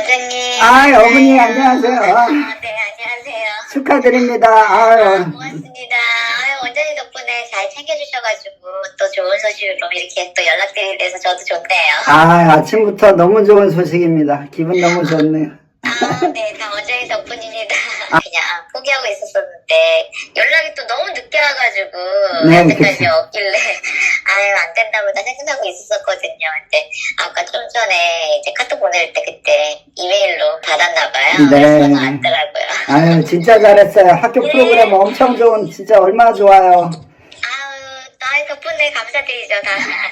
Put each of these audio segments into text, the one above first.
과장님. 어머니, 안녕하세요. 네, 안녕하세요. 축하드립니다. 고맙습니다. 원장님 덕분에 잘 챙겨주셔가지고 또 좋은 소식으로 이렇게 또 연락드리게 돼서 저도 좋네요. 아침부터 너무 좋은 소식입니다. 기분 너무 좋네요. 네, 다 원장님 덕분입니다. 그냥 포기하고 있었었는데 연락이 또 너무 늦게 와가지고 네, 여태까지 없길래 안 된다고 다 생각하고 있었거든요. 근데 아까 좀 전에 이제 카톡 보낼 때 그때 이메일로 받았나봐요. 네. 그래서 왔더라고요. 진짜 잘했어요. 학교 프로그램 엄청 좋은, 진짜 얼마나 좋아요. 나의 덕분에 감사드리죠. 다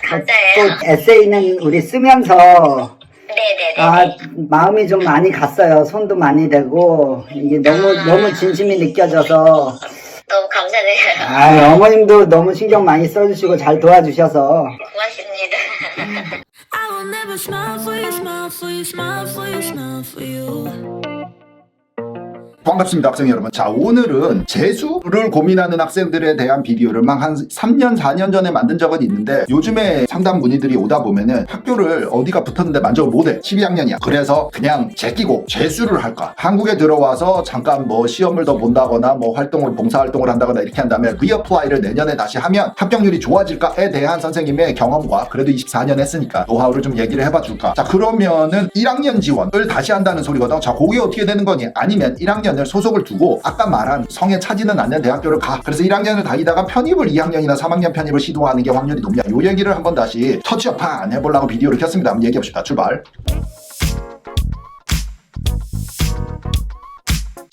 감사해요. 또 에세이는 우리 쓰면서 네네네. 마음이 좀 많이 갔어요. 손도 많이 되고 이게 너무 진심이 느껴져서 너무 감사드려요. 어머님도 너무 신경 많이 써주시고 잘 도와주셔서 고맙습니다. I will never smile for you, smile for you, smile for you, smile for you. 반갑습니다, 학생 여러분. 자, 오늘은 재수를 고민하는 학생들에 대한 비디오를 막 한 3년, 4년 전에 만든 적은 있는데 요즘에 상담 문의들이 오다 보면은 학교를 어디가 붙었는데 만족을 못해. 12학년이야. 그래서 그냥 제끼고 재수를 할까? 한국에 들어와서 잠깐 뭐 시험을 더 본다거나 뭐 봉사활동을 한다거나 이렇게 한 다음에 리어플라이를 내년에 다시 하면 합격률이 좋아질까에 대한 선생님의 경험과 그래도 24년 했으니까 노하우를 좀 얘기를 해봐 줄까? 자, 그러면은 1학년 지원을 다시 한다는 소리거든. 자, 그게 어떻게 되는 거니? 아니면 1학년 소속을 두고 아까 말한 성에 차지는 않는 대학교를 가. 그래서 1학년을 다니다가 편입을 2학년이나 3학년 편입을 시도하는 게 확률이 높냐. 요 얘기를 한번 다시 터치업한 해보려고 비디오를 켰습니다. 한번 얘기해봅시다. 출발.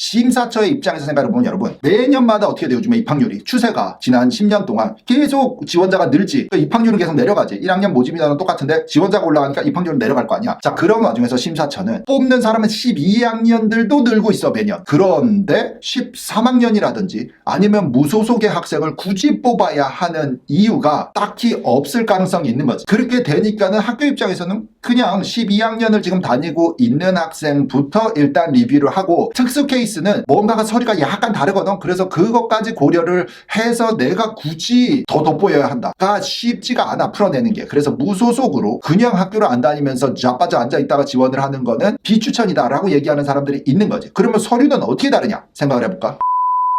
심사처의 입장에서 생각해보면 여러분 매년마다 어떻게 돼요? 요즘에 입학률이 추세가 지난 10년 동안 계속 지원자가 늘지 입학률은 계속 내려가지. 1학년 모집이랑 똑같은데 지원자가 올라가니까 입학률은 내려갈 거 아니야. 자, 그런 와중에서 심사처는 뽑는 사람은 12학년들도 늘고 있어 매년. 그런데 13학년이라든지 아니면 무소속의 학생을 굳이 뽑아야 하는 이유가 딱히 없을 가능성이 있는 거지. 그렇게 되니까는 학교 입장에서는 그냥 12학년을 지금 다니고 있는 학생부터 일단 리뷰를 하고 특수 케이스는 뭔가가 서류가 약간 다르거든. 그래서 그것까지 고려를 해서 내가 굳이 더 돋보여야 한다가 쉽지가 않아 풀어내는 게. 그래서 무소속으로 그냥 학교를 안 다니면서 자빠져 앉아있다가 지원을 하는 거는 비추천이다 라고 얘기하는 사람들이 있는 거지. 그러면 서류는 어떻게 다르냐 생각을 해볼까?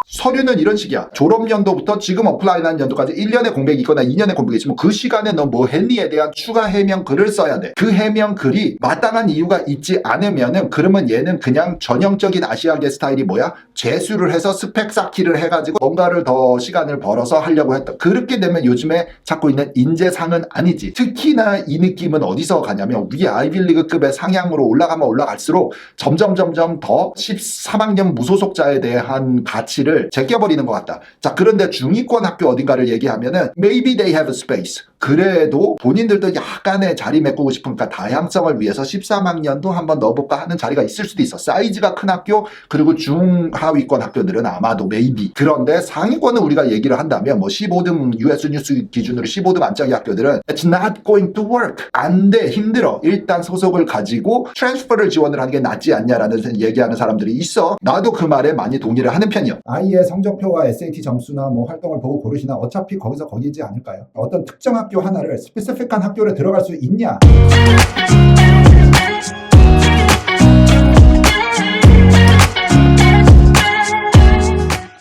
서류는 이런 식이야. 졸업연도부터 지금 어플라이한 연도까지 1년의 공백이 있거나 2년의 공백이 있으면 그 시간에 너 뭐 했니에 대한 추가 해명 글을 써야 돼. 그 해명 글이 마땅한 이유가 있지 않으면은 그러면 얘는 그냥 전형적인 아시아계 스타일이 뭐야? 재수를 해서 스펙 쌓기를 해가지고 뭔가를 더 시간을 벌어서 하려고 했다. 그렇게 되면 요즘에 찾고 있는 인재상은 아니지. 특히나 이 느낌은 어디서 가냐면 위에 아이빌리그급의 상향으로 올라가면 올라갈수록 점점 더 13학년 무소속자에 대한 가치를 제껴버리는 것 같다. 자, 그런데 중위권 학교 어딘가를 얘기하면은 maybe they have space. 그래도 본인들도 약간의 자리 메꾸고 싶으니까 다양성을 위해서 13학년도 한번 넣어볼까 하는 자리가 있을 수도 있어. 사이즈가 큰 학교 그리고 중하위권 학교들은 아마도 maybe. 그런데 상위권은 우리가 얘기를 한다면 뭐 15등 US 뉴스 기준으로 15등 안짝이 학교들은 it's not going to work. 안 돼. 힘들어. 일단 소속을 가지고 트랜스퍼를 지원을 하는 게 낫지 않냐라는 얘기하는 사람들이 있어. 나도 그 말에 많이 동의를 하는 편이요. 아이의 성적표와 SAT 점수나 뭐 활동을 보고 고르시나 어차피 거기서 거기지 않을까요? 어떤 특정 학교 하나를 스페시픽한 학교를 들어갈 수 있냐?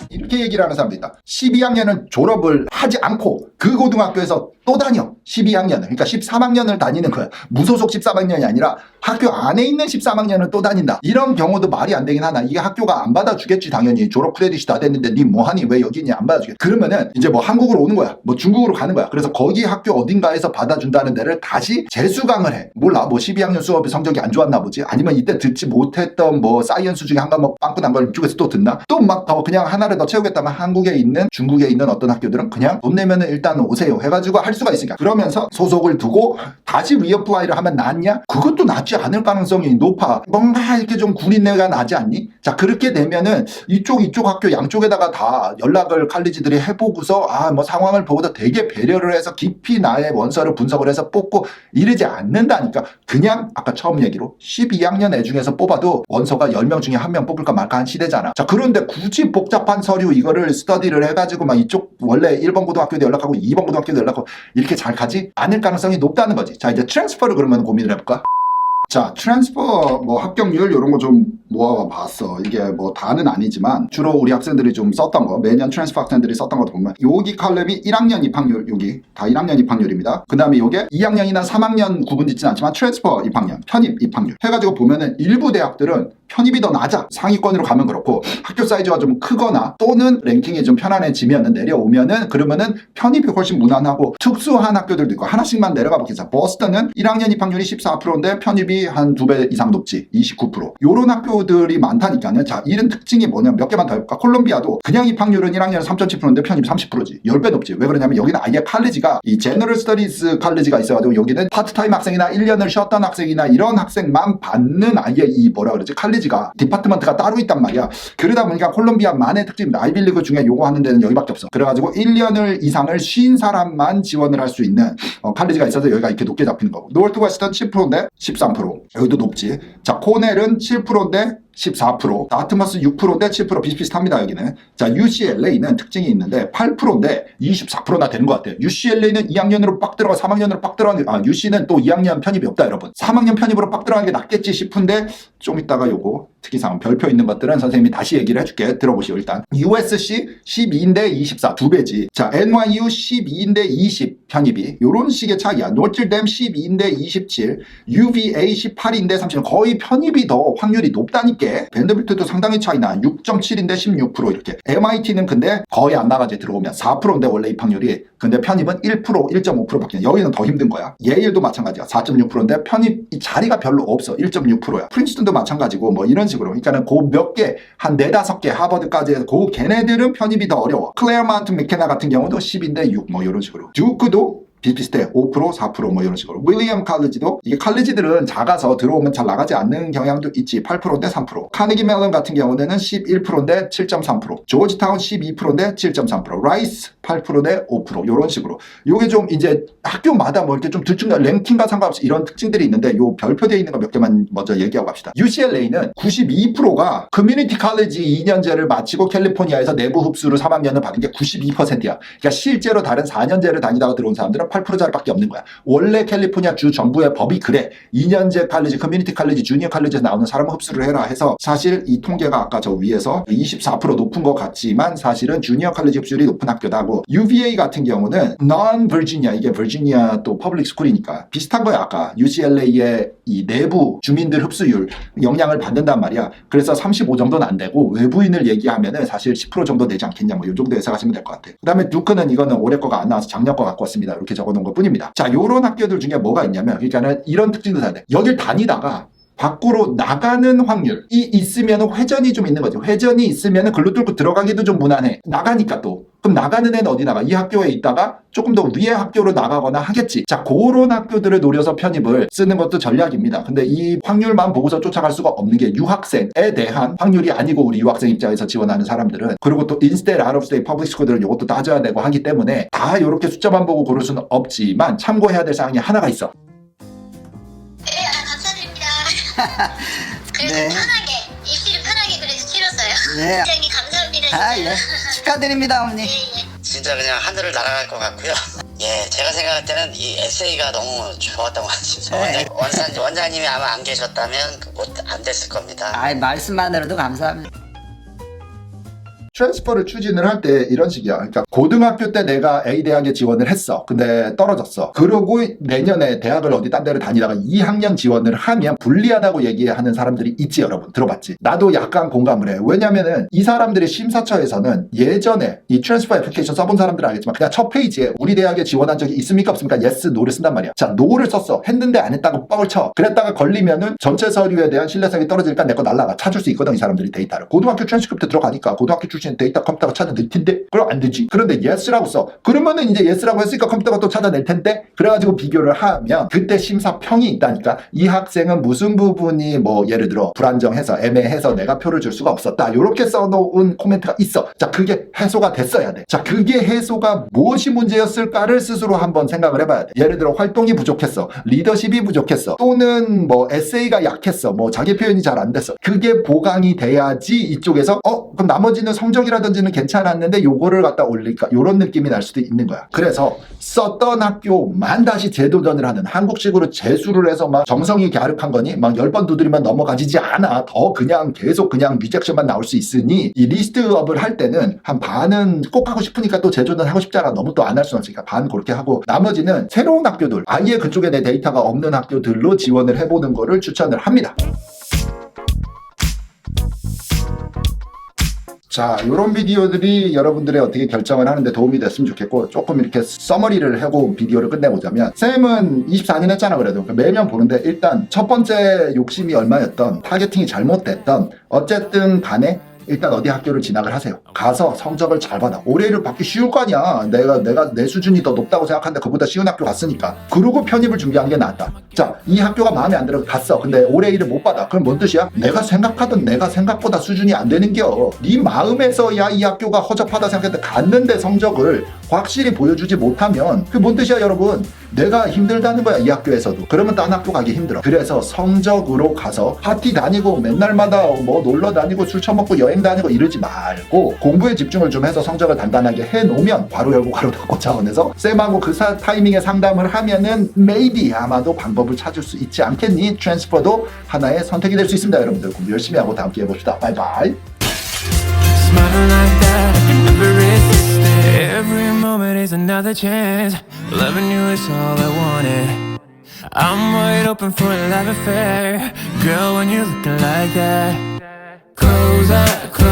이렇게 얘기를 하는 사람도 있다. 12학년은 졸업을 하지 않고 그 고등학교에서 또 다녀. 12학년을. 그러니까 13학년을 다니는 거야. 무소속 13학년이 아니라 학교 안에 있는 13학년을 또 다닌다. 이런 경우도 말이 안 되긴 하나. 이게 학교가 안 받아주겠지 당연히. 졸업 크레딧이 다 됐는데 니 뭐하니? 왜 여기 있니? 안 받아주겠지. 그러면은 이제 뭐 한국으로 오는 거야. 뭐 중국으로 가는 거야. 그래서 거기 학교 어딘가에서 받아준다는 데를 다시 재수강을 해. 몰라. 뭐 12학년 수업이 성적이 안 좋았나 보지. 아니면 이때 듣지 못했던 뭐 사이언스 중에 한 과목 빵꾸난 걸 이쪽에서 또 듣나? 또 막 더 그냥 하나를 더 채우겠다면 한국에 있는 중국에 있는 어떤 학교들은 그냥 돈 내면은 일단 오세요 해가지고 할 수가 있으니까. 그러면서 소속을 두고 다시 리어플라이를 하면 낫냐? 그것도 낫지 않을 가능성이 높아. 뭔가 이렇게 좀 구린내가 나지 않니? 자, 그렇게 되면은 이쪽 학교 양쪽에다가 다 연락을 칼리지들이 해보고서 뭐 상황을 보고도 되게 배려를 해서 깊이 나의 원서를 분석을 해서 뽑고 이러지 않는다니까. 그냥 아까 처음 얘기로 12학년 애 중에서 뽑아도 원서가 10명 중에 1명 뽑을까 말까 한 시대잖아. 자, 그런데 굳이 복잡한 서류 이거를 스터디를 해가지고 막 이쪽 원래 1번 고등학교도 연락하고 2번 고등학교도 연락하고 이렇게 잘 가지 않을 가능성이 높다는 거지. 자, 이제 트랜스퍼를 그러면 고민을 해볼까? 자, 트랜스퍼 뭐 합격률 이런 거 좀 모아봤어. 이게 뭐 다는 아니지만 주로 우리 학생들이 좀 썼던 거, 매년 트랜스퍼 학생들이 썼던 거 보면 여기 칼럼이 1학년 입학률, 여기 다 1학년 입학률입니다. 그 다음에 이게 2학년이나 3학년 구분 짓진 않지만 트랜스퍼 입학년, 편입 입학률 해가지고 보면은 일부 대학들은 편입이 더 낮아. 상위권으로 가면 그렇고 학교 사이즈가 좀 크거나 또는 랭킹이 좀 편안해지면은 내려오면은 그러면은 편입이 훨씬 무난하고 특수한 학교들도 있고 하나씩만 내려가 보겠습니다. 버스턴은 1학년 입학률이 14%인데 편입이 한 2배 이상 높지. 29%. 요런 학교들이 많다니까는 자, 이런 특징이 뭐냐면 몇 개만 더 해볼까? 콜롬비아도 그냥 입학률은 1학년 3.7%인데 편입 30%지. 10배 높지. 왜 그러냐면 여기는 아예 칼리지가 이 제너럴 스터디스 칼리지가 있어가지고 여기는 파트타임 학생이나 1년을 쉬었던 학생이나 이런 학생만 받는 아예 이 뭐라 그러지? 칼리지가 디파트먼트가 따로 있단 말이야. 그러다 보니까 콜롬비아만의 특징입니다. 아이빌리그 중에 요거 하는 데는 여기밖에 없어. 그래가지고 1년을 이상을 쉰 사람만 지원을 할 수 있는 칼리지가 있어서 여기가 이렇게 높게 잡히는 거고. 노르트웨스턴 7%인데 13%. 여기도 높지. 자, 코넬은 7%인데 14%, 다트머스 6%인데 7% 비슷비슷합니다. 여기는. 자, UCLA는 특징이 있는데 8%인데 24%나 되는 것 같아요. UCLA는 2학년으로 빡 들어가 3학년으로 빡 들어가는 게 UC는 또 2학년 편입이 없다 여러분. 3학년 편입으로 빡 들어가는 게 낫겠지 싶은데 좀 이따가 요거 특이사항 별표 있는 것들은 선생님이 다시 얘기를 해줄게. 들어보시오. 일단 USC 12인데 24 2배지. 자, NYU 12인데 20 편입이 요런 식의 차이야. 노트댐 12인데 27, UVA 18인데 30. 거의 편입이 더 확률이 높다니까. 밴더빌트도 상당히 차이나 6.7인데 16% 이렇게. MIT는 근데 거의 안 나가지. 들어오면 4%인데 원래 입학률이. 근데 편입은 1%, 1.5%밖에. 여기는 더 힘든 거야. 예일도 마찬가지야. 4.6%인데 편입 이 자리가 별로 없어. 1.6%야. 프린스턴도 마찬가지고 뭐 이런 식으로. 그러니까는 그 몇 개, 한 4-5개 하버드까지 해서 그 걔네들은 편입이 더 어려워. 클레어마운트 맥케나 같은 경우도 10인데 6 뭐 이런 식으로. 듀크도 비슷비슷해. 5%, 4% 뭐 이런 식으로. 윌리엄 칼리지도 이게 칼리지들은 작아서 들어오면 잘 나가지 않는 경향도 있지. 8%인데 3%. 카네기 멜론 같은 경우는 11%인데 7.3%. 조지타운 12%인데 7.3%. 라이스 8%인데 5%. 이런 식으로. 요게 좀 이제 학교마다 뭐 이렇게 좀 들쭉날 랭킹과 상관없이 이런 특징들이 있는데 요 별표되어 있는 거 몇 개만 먼저 얘기하고 갑시다. UCLA는 92%가 커뮤니티 칼리지 2년제를 마치고 캘리포니아에서 내부 흡수를 3학년을 받은 게 92%야. 그러니까 실제로 다른 4년제를 다니다가 들어온 사람들은 8%짜리밖에 없는 거야. 원래 캘리포니아 주 정부의 법이 그래. 2년제 칼리지, 커뮤니티 칼리지, 주니어 칼리지에서 나오는 사람은 흡수를 해라 해서 사실 이 통계가 아까 저 위에서 24% 높은 것 같지만 사실은 주니어 칼리지 흡수율이 높은 학교다고. UVA 같은 경우는 non-Virginia, 이게 버지니아 또 퍼블릭 스쿨이니까 비슷한 거야. 아까 UCLA의 이 내부 주민들 흡수율 영향을 받는단 말이야. 그래서 35 정도는 안 되고 외부인을 얘기하면은 사실 10% 정도 되지 않겠냐 뭐 이 정도 예상하시면 될 것 같아. 그 다음에 듀크는 이거는 올해 거가 안 나와서 작년 거 갖고 왔습니다. 이렇게 적어놓은 것 뿐입니다. 자, 요런 학교들 중에 뭐가 있냐면 그러니까는 이런 특징도 다 돼. 여길 다니다가 밖으로 나가는 확률이 있으면 회전이 좀 있는 거죠. 회전이 있으면 글로 뚫고 들어가기도 좀 무난해. 나가니까 또. 그럼 나가는 애는 어디 나가? 이 학교에 있다가 조금 더 위의 학교로 나가거나 하겠지. 자, 그런 학교들을 노려서 편입을 쓰는 것도 전략입니다. 근데 이 확률만 보고서 쫓아갈 수가 없는 게 유학생에 대한 확률이 아니고 우리 유학생 입장에서 지원하는 사람들은. 그리고 또 인스테이트, 아웃 오브 스테이트, 퍼블릭 스쿨들은 이것도 따져야 되고 하기 때문에 다 이렇게 숫자만 보고 고를 수는 없지만 참고해야 될 사항이 하나가 있어. 네, 감사드립니다. 그래서 네. 편하게 입시를 편하게 그래서 치렀어요. 네. 굉장히 감사합니다. 아, 예. 축하드립니다, 어머니. 예. 진짜 그냥 하늘을 날아갈 것 같고요. 예, 제가 생각할 때는 이 에세이가 너무 좋았던 것 같습니다. 네. 원장님이 아마 안 계셨다면 안 됐을 겁니다. 아, 말씀만으로도 감사합니다. 트랜스퍼를 추진을 할 때 이런 식이야. 그러니까 고등학교 때 내가 A 대학에 지원을 했어. 근데 떨어졌어. 그러고 내년에 대학을 어디 딴 데를 다니다가 2학년 지원을 하면 불리하다고 얘기하는 사람들이 있지. 여러분 들어봤지? 나도 약간 공감을 해. 왜냐면은 이 사람들이 심사처에서는 예전에 이 트랜스퍼 애플리케이션 써본 사람들은 알겠지만 그냥 첫 페이지에 우리 대학에 지원한 적이 있습니까 없습니까? yes, no를 쓴단 말이야. 자, no를 썼어. 했는데 안 했다고 뻥을 쳐. 그랬다가 걸리면은 전체 서류에 대한 신뢰성이 떨어지니까 내 거 날라가. 찾을 수 있거든 이 사람들이 데이터를. 고등학교 트랜스크립트 들어가니까 고등학교 출신 데이터 컴퓨터가 찾아낼 텐데 그럼 안 되지. 그런데 yes라고 써. 그러면은 이제 yes라고 했으니까 컴퓨터가 또 찾아낼 텐데 그래가지고 비교를 하면 그때 심사평이 있다니까. 이 학생은 무슨 부분이 뭐 예를 들어 불안정해서 애매해서 내가 표를 줄 수가 없었다. 이렇게 써놓은 코멘트가 있어. 자, 그게 해소가 됐어야 돼. 자, 그게 해소가 무엇이 문제였을까를 스스로 한번 생각을 해봐야 돼. 예를 들어 활동이 부족했어. 리더십이 부족했어. 또는 뭐 에세이가 약했어. 뭐 자기 표현이 잘 안 됐어. 그게 보강이 돼야지 이쪽에서 그럼 나머지는 성적 성적이라든지는 괜찮았는데 요거를 갖다 올릴까 요런 느낌이 날 수도 있는 거야. 그래서 썼던 학교만 다시 재도전을 하는 한국식으로 재수를 해서 막 정성이 갸륵한 거니 막 10번 두드리면 넘어가지지 않아. 더 그냥 계속 그냥 리젝션만 나올 수 있으니 이 리스트업을 할 때는 한 반은 꼭 하고 싶으니까 또 재도전 하고 싶잖아. 너무 또 안 할 수는 없으니까 반 그렇게 하고 나머지는 새로운 학교들 아예 그쪽에 내 데이터가 없는 학교들로 지원을 해보는 거를 추천을 합니다. 자, 이런 비디오들이 여러분들의 어떻게 결정을 하는데 도움이 됐으면 좋겠고 조금 이렇게 서머리를 하고 비디오를 끝내보자면 쌤은 24년 했잖아. 그래도 매년 보는데 일단 첫 번째 욕심이 얼마였던 타겟팅이 잘못됐던 어쨌든 간에 일단 어디 학교를 진학을 하세요. 가서 성적을 잘 받아. 올해를 받기 쉬울 거 아니야. 내가 내 수준이 더 높다고 생각하는데 그보다 쉬운 학교 갔으니까. 그러고 편입을 준비하는 게 낫다. 자, 이 학교가 마음에 안 들어 갔어. 근데 올해 일을 못 받아. 그럼 뭔 뜻이야? 내가 생각하던 내가 생각보다 수준이 안 되는겨. 네 마음에서 야 이 학교가 허접하다 생각했는데 갔는데 성적을 확실히 보여주지 못하면 그게 뭔 뜻이야 여러분? 내가 힘들다는 거야 이 학교에서도. 그러면 딴 학교 가기 힘들어. 그래서 성적으로 가서 파티 다니고 맨날마다 뭐 놀러 다니고 술 처먹고 여행 다니고 이러지 말고 공부에 집중을 좀 해서 성적을 단단하게 해놓으면 괄호 열고 괄호 닫고 차원에서 쌤하고 그 타이밍에 상담을 하면은 maybe 아마도 방법을 찾을 수 있지 않겠니? 트랜스퍼도 하나의 선택이 될 수 있습니다. 여러분들 공부 열심히 하고 다음 기회에 봅시다. 바이바이. Smiling like that, I can never resist it. Every moment is another chance. Loving you is all I wanted. I'm wide open for a love affair. Girl, when you're looking like that, close up.